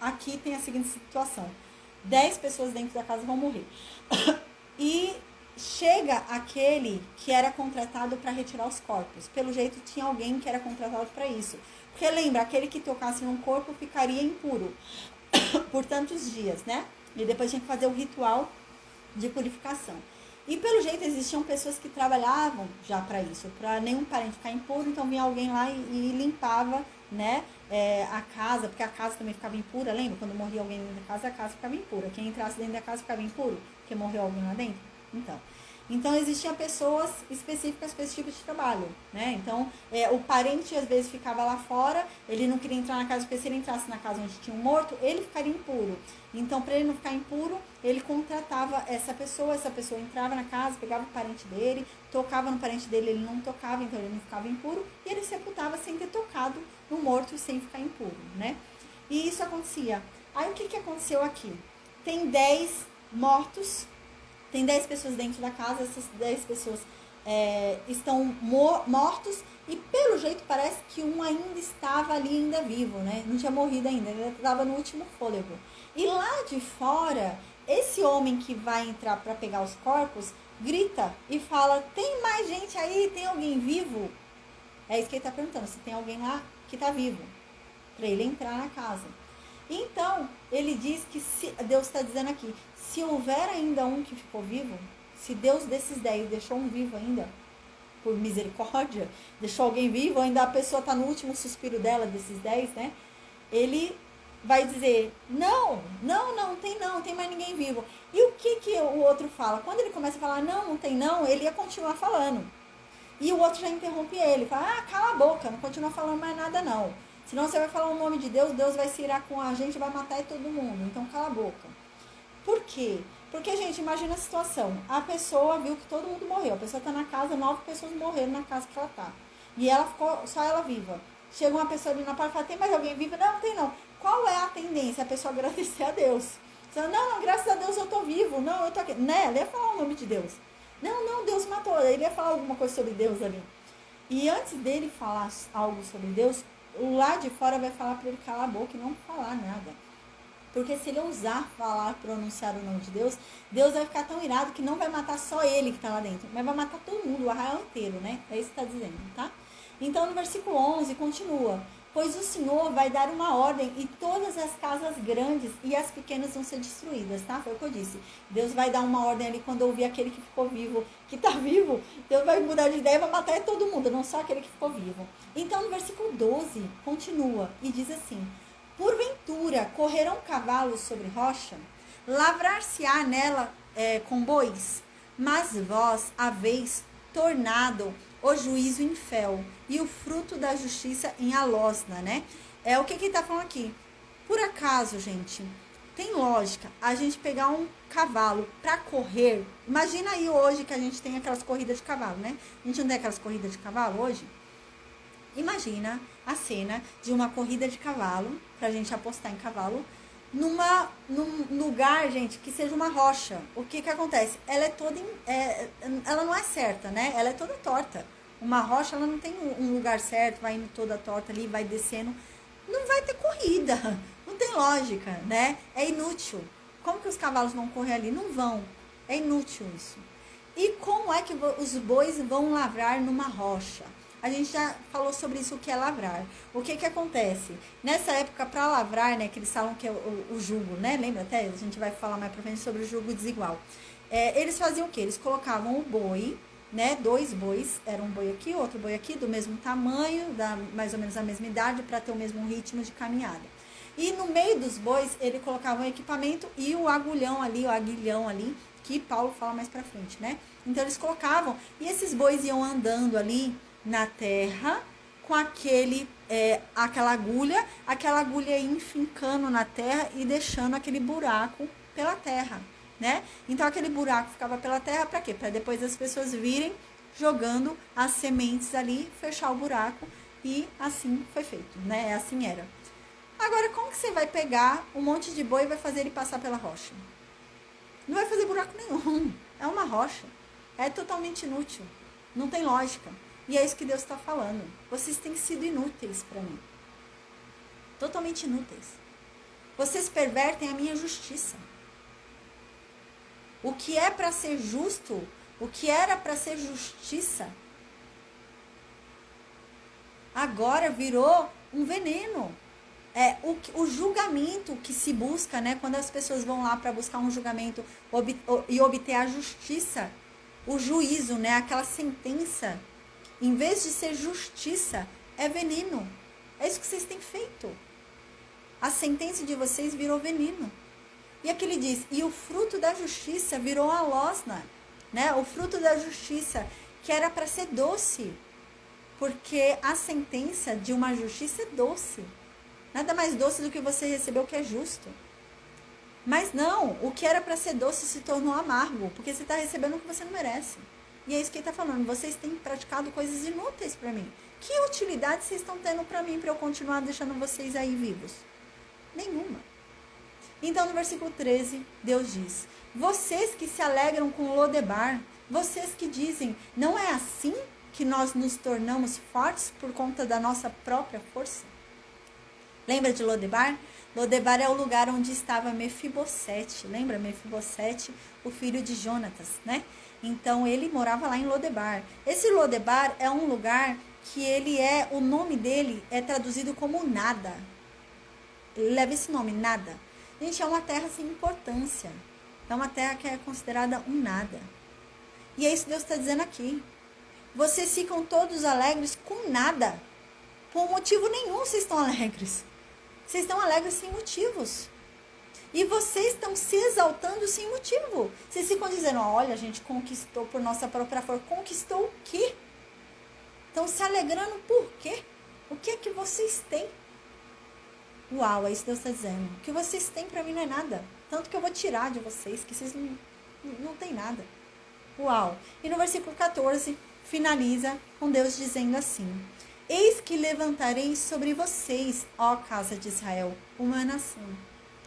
Aqui tem a seguinte situação: 10 pessoas dentro da casa vão morrer. E chega aquele que era contratado para retirar os corpos. Pelo jeito, tinha alguém que era contratado para isso. Porque lembra, aquele que tocasse num corpo ficaria impuro por tantos dias, né? E depois tinha que fazer o ritual de purificação. E pelo jeito existiam pessoas que trabalhavam já para isso, para nenhum parente ficar impuro, então vinha alguém lá e limpava, né, a casa, porque a casa também ficava impura, lembra? Quando morria alguém dentro da casa, a casa ficava impura. Quem entrasse dentro da casa ficava impuro, porque morreu alguém lá dentro. Então existiam pessoas específicas para esse tipo de trabalho, né? Então, o parente às vezes ficava lá fora, ele não queria entrar na casa, porque se ele entrasse na casa onde tinha um morto, ele ficaria impuro. Então, para ele não ficar impuro, ele contratava essa pessoa entrava na casa, pegava o parente dele, tocava no parente dele, ele não tocava, então ele não ficava impuro, e ele sepultava sem ter tocado no morto e sem ficar impuro, né? E isso acontecia. Aí o que aconteceu aqui? Tem 10 mortos. Tem 10 pessoas dentro da casa, essas 10 pessoas estão mortos e pelo jeito parece que um ainda estava ali ainda vivo, né? Não tinha morrido ainda, ele estava no último fôlego. E lá de fora, esse homem que vai entrar para pegar os corpos, grita e fala, tem mais gente aí? Tem alguém vivo? É isso que ele está perguntando, se tem alguém lá que está vivo, para ele entrar na casa. Então, ele diz que Deus está dizendo aqui, se houver ainda um que ficou vivo, se Deus desses 10 deixou um vivo ainda, por misericórdia, deixou alguém vivo, ainda a pessoa está no último suspiro dela, desses 10, né? Ele vai dizer, não tem mais ninguém vivo. E o que o outro fala? Quando ele começa a falar, não tem não, ele ia continuar falando. E o outro já interrompe ele, fala, cala a boca, não continua falando mais nada não. Senão você vai falar o nome de Deus, Deus vai se irar com a gente, vai matar todo mundo. Então cala a boca. Por quê? Porque, gente, imagina a situação. A pessoa viu que todo mundo morreu. A pessoa está na casa, 9 pessoas morreram na casa que ela está. E ela ficou, só ela viva. Chega uma pessoa ali na porta e fala, tem mais alguém vivo? Não tem não. Qual é a tendência? A pessoa agradecer a Deus. Você fala, não, graças a Deus eu tô vivo. Não, eu tô aqui. Né? Ela ia falar o nome de Deus. Não, Deus matou. Ele ia falar alguma coisa sobre Deus ali. E antes dele falar algo sobre Deus, o lá de fora vai falar para ele calar a boca e não falar nada. Porque se ele ousar falar, pronunciar o nome de Deus, Deus vai ficar tão irado que não vai matar só ele que está lá dentro, mas vai matar todo mundo, o arraial inteiro, né? É isso que está dizendo, tá? Então, no versículo 11, continua. Pois o Senhor vai dar uma ordem e todas as casas grandes e as pequenas vão ser destruídas, tá? Foi o que eu disse. Deus vai dar uma ordem ali quando ouvir aquele que ficou vivo, que está vivo. Deus vai mudar de ideia e vai matar todo mundo, não só aquele que ficou vivo. Então, no versículo 12, continua e diz assim... Porventura, correrão cavalos sobre rocha? Lavrar-se-á nela com bois? Mas vós haveis tornado o juízo em fel e o fruto da justiça em alosna, né? O que ele está falando aqui? Por acaso, gente, tem lógica a gente pegar um cavalo para correr? Imagina aí hoje que a gente tem aquelas corridas de cavalo, né? A gente não tem aquelas corridas de cavalo hoje? Imagina a cena de uma corrida de cavalo, pra gente apostar em cavalo, num lugar, gente, que seja uma rocha. O que acontece? Ela é toda, ela não é certa, né? Ela é toda torta. Uma rocha, ela não tem um lugar certo, vai indo toda torta ali, vai descendo. Não vai ter corrida, não tem lógica, né? É inútil. Como que os cavalos vão correr ali? Não vão. É inútil isso. E como é que os bois vão lavrar numa rocha? A gente já falou sobre isso, o que é lavrar. O que acontece? Nessa época, para lavrar, né, que eles falam que é o jugo, né? Lembra até? A gente vai falar mais pra frente sobre o jugo desigual. Eles faziam o quê? Eles colocavam o boi, né? 2 bois, era um boi aqui, outro boi aqui, do mesmo tamanho, mais ou menos a mesma idade, para ter o mesmo ritmo de caminhada. E no meio dos bois, ele colocava o equipamento e o agulhão ali, o aguilhão ali, que Paulo fala mais pra frente, né? Então eles colocavam, e esses bois iam andando ali na terra, com aquela agulha enfincando na terra e deixando aquele buraco pela terra, né? Então aquele buraco ficava pela terra para quê? Para depois as pessoas virem jogando as sementes ali, fechar o buraco, e assim foi feito, né? Assim era. Agora, como que você vai pegar um monte de boi e vai fazer ele passar pela rocha? Não vai fazer buraco nenhum, é uma rocha, é totalmente inútil, não tem lógica. E é isso que Deus está falando. Vocês têm sido inúteis para mim. Totalmente inúteis. Vocês pervertem a minha justiça. O que é para ser justo, o que era para ser justiça, agora virou um veneno. O julgamento que se busca, né? Quando as pessoas vão lá para buscar um julgamento e obter a justiça, o juízo, né? Aquela sentença, em vez de ser justiça, é veneno. É isso que vocês têm feito. A sentença de vocês virou veneno. E aqui ele diz, e o fruto da justiça virou a losna, né? O fruto da justiça, que era para ser doce, porque a sentença de uma justiça é doce. Nada mais doce do que você recebeu o que é justo. Mas não, o que era para ser doce se tornou amargo, porque você está recebendo o que você não merece. E é isso que ele está falando, vocês têm praticado coisas inúteis para mim. Que utilidade vocês estão tendo para mim, para eu continuar deixando vocês aí vivos? Nenhuma. Então no versículo 13, Deus diz, vocês que se alegram com Lodebar, vocês que dizem, não é assim que nós nos tornamos fortes por conta da nossa própria força? Lembra de Lodebar? Lodebar é o lugar onde estava Mefibosete. Lembra Mefibosete, o filho de Jonatas, né? Então ele morava lá em Lodebar. Esse Lodebar é um lugar que o nome dele é traduzido como nada. Ele leva esse nome, nada. Gente, é uma terra sem importância. É uma terra que é considerada um nada. E é isso que Deus está dizendo aqui. Vocês ficam todos alegres com nada. Por motivo nenhum vocês estão alegres. Vocês estão alegres sem motivos. E vocês estão se exaltando sem motivo. Vocês ficam dizendo, olha, a gente conquistou por nossa própria força. Conquistou o quê? Estão se alegrando por quê? O que é que vocês têm? Uau, é isso que Deus está dizendo. O que vocês têm para mim não é nada. Tanto que eu vou tirar de vocês, que vocês não têm nada. Uau. E no versículo 14, finaliza com Deus dizendo assim, eis que levantarei sobre vocês, ó casa de Israel, uma nação.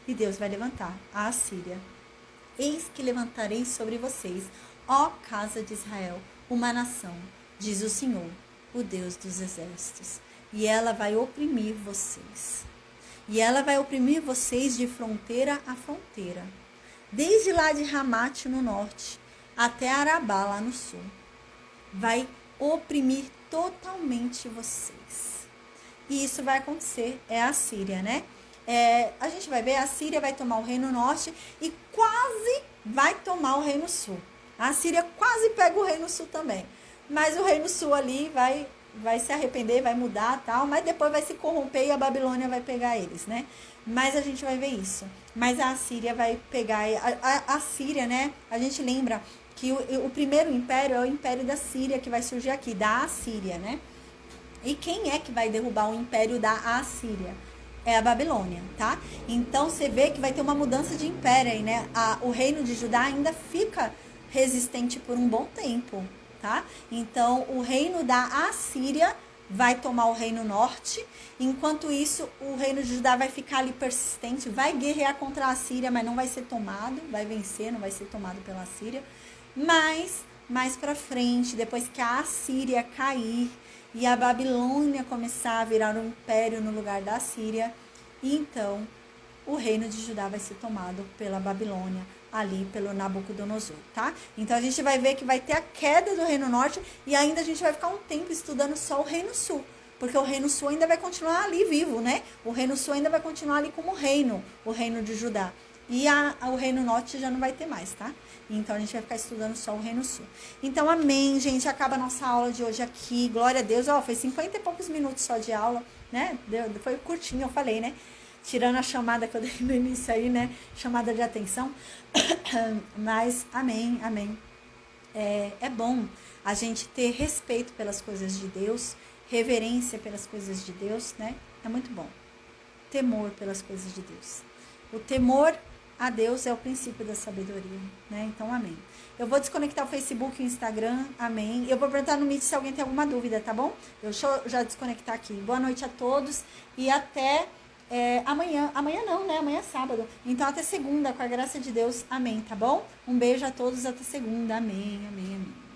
E Deus vai levantar a Assíria. Eis que levantarei sobre vocês, ó casa de Israel, uma nação, diz o Senhor, o Deus dos exércitos. E ela vai oprimir vocês. E ela vai oprimir vocês de fronteira a fronteira. Desde lá de Ramate no norte, até Arabá lá no sul. Vai oprimir totalmente vocês. E isso vai acontecer, é a Síria, né? A gente vai ver, a Síria vai tomar o reino norte e quase vai tomar o reino sul. A Síria quase pega o reino sul também. Mas o reino sul ali vai se arrepender, vai mudar tal, mas depois vai se corromper e a Babilônia vai pegar eles, né? Mas a gente vai ver isso. Mas a Síria vai pegar, a Síria, né? A gente lembra que o primeiro império é o império da Síria que vai surgir aqui, da Assíria, né? E quem é que vai derrubar o império da Assíria? É a Babilônia, tá? Então você vê que vai ter uma mudança de império aí, né? O reino de Judá ainda fica resistente por um bom tempo, tá? Então o reino da Assíria vai tomar o reino norte, enquanto isso o reino de Judá vai ficar ali persistente, vai guerrear contra a Assíria, mas não vai ser tomado, vai vencer, não vai ser tomado pela Assíria. Mas, mais para frente, depois que a Assíria cair e a Babilônia começar a virar um império no lugar da Assíria, então o reino de Judá vai ser tomado pela Babilônia, ali pelo Nabucodonosor, tá? Então a gente vai ver que vai ter a queda do reino norte e ainda a gente vai ficar um tempo estudando só o reino sul, porque o reino sul ainda vai continuar ali vivo, né? O reino sul ainda vai continuar ali como reino, o reino de Judá. E o reino norte já não vai ter mais, tá? Então, a gente vai ficar estudando só o reino sul. Então, amém, gente. Acaba a nossa aula de hoje aqui. Glória a Deus. Ó, foi 50 e poucos minutos só de aula, né? Foi curtinho, eu falei, né? Tirando a chamada que eu dei no início aí, né? Chamada de atenção. Mas, amém, amém. É bom a gente ter respeito pelas coisas de Deus, reverência pelas coisas de Deus, né? É muito bom. Temor pelas coisas de Deus. O temor a Deus é o princípio da sabedoria, né? Então, amém. Eu vou desconectar o Facebook e o Instagram, amém. Eu vou perguntar no Meet se alguém tem alguma dúvida, tá bom? Deixa eu já desconectar aqui. Boa noite a todos e até amanhã. Amanhã não, né? Amanhã é sábado. Então, até segunda, com a graça de Deus, amém, tá bom? Um beijo a todos, até segunda, amém, amém, amém.